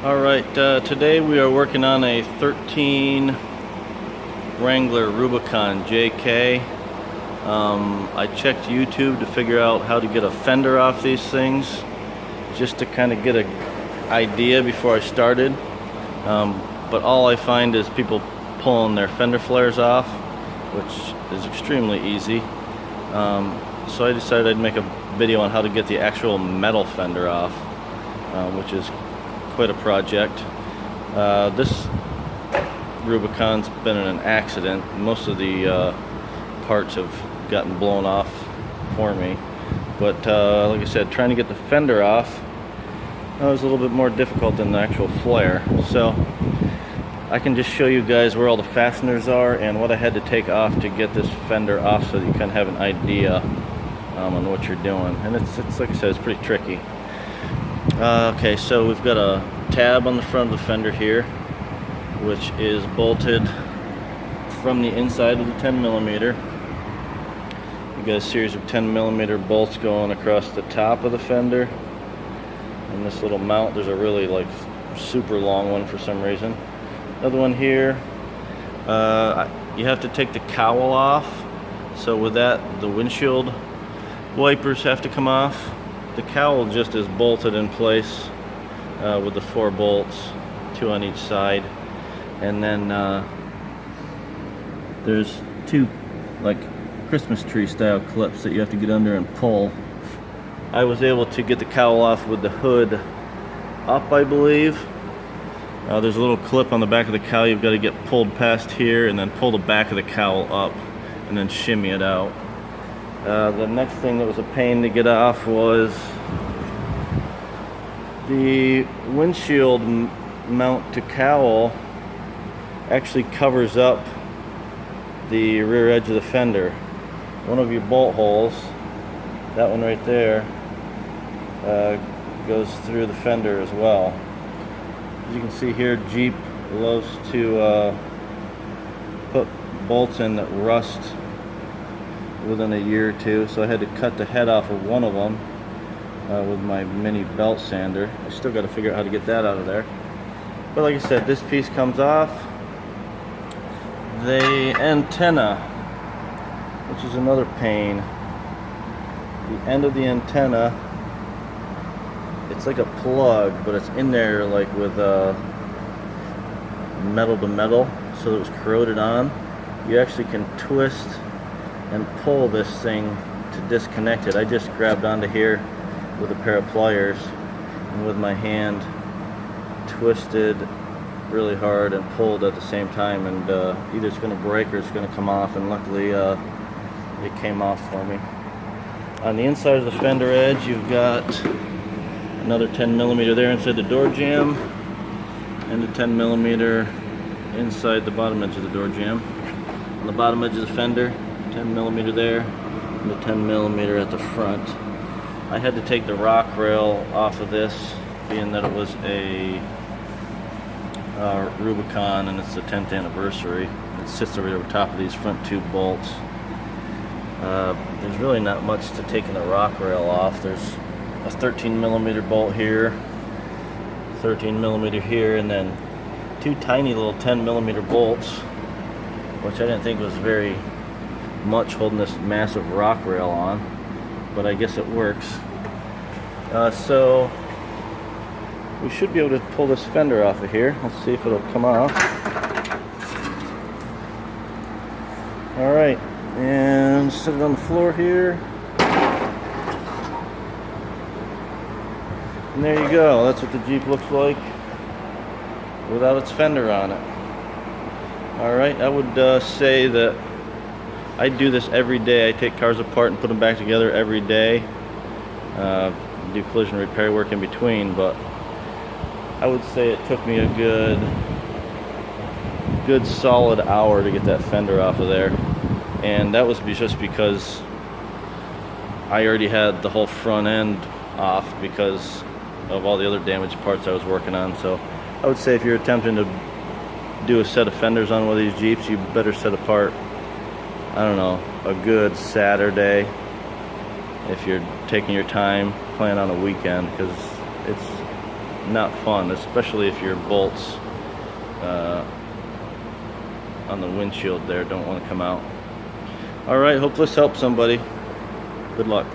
Alright, today we are working on a 13 Wrangler Rubicon JK. I checked YouTube to figure out how to get a fender off these things, just to kind of get an idea before I started. But all I find is people pulling their fender flares off, which is extremely easy. So I decided I'd make a video on how to get the actual metal fender off, which is quite a project. This Rubicon's been in an accident. Most of the parts have gotten blown off for me, but like I said, trying to get the fender off was a little bit more difficult than the actual flare. So I can just show you guys where all the fasteners are and what I had to take off to get this fender off, so that you can have an idea on what you're doing. And it's like I said, it's pretty tricky. Okay, so we've got a tab on the front of the fender here, which is bolted from the inside of the 10mm. You got a series of 10mm bolts going across the top of the fender, and this little mount, there's a really super long one for some reason. Another one here. You have to take the cowl off, so with that the windshield wipers have to come off. The cowl just is bolted in place with the 4 bolts, 2 on each side, and then there's 2 Christmas tree style clips that you have to get under and pull. I was able to get the cowl off with the hood up, I believe. There's a little clip on the back of the cowl you've got to get pulled past here, and then pull the back of the cowl up and then shimmy it out. The next thing that was a pain to get off was the windshield mount to cowl actually covers up the rear edge of the fender. One of your bolt holes, that one right there, goes through the fender as well. As you can see here, Jeep loves to put bolts in that rust within a year or two, so I had to cut the head off of one of them with my mini belt sander. I still got to figure out how to get that out of there. But like I said, this piece comes off. The antenna, which is another pain. The end of the antenna, it's like a plug, but it's in there with metal to metal, so it was corroded on. You actually can twist and pull this thing to disconnect it. I just grabbed onto here with a pair of pliers, and with my hand twisted really hard and pulled at the same time, and either it's going to break or it's going to come off, and luckily it came off for me. On the inside of the fender edge, you've got another 10mm there inside the door jamb, and a 10mm inside the bottom edge of the door jamb. On the bottom edge of the fender, 10mm there, and the 10mm at the front. I had to take the rock rail off of this, being that it was a Rubicon and it's the 10th anniversary. It sits right over top of these front 2 bolts. There's really not much to taking the rock rail off. There's a 13mm bolt here, 13mm here, and then 2 tiny little 10mm bolts, which I didn't think was very much holding this massive rock rail on, but I guess it works. So we should be able to pull this fender off of here. Let's see if it'll come off. Alright, and set it on the floor here. And there you go. That's what the Jeep looks like without its fender on it. Alright, I would say that I do this every day. I take cars apart and put them back together every day. Do collision repair work in between, but I would say it took me a good solid hour to get that fender off of there. And that was just because I already had the whole front end off because of all the other damaged parts I was working on. So I would say if you're attempting to do a set of fenders on one of these Jeeps, you better set apart, I don't know, a good Saturday if you're taking your time, plan on a weekend, because it's not fun, especially if your bolts on the windshield there don't want to come out. All right, hope this helps somebody. Good luck.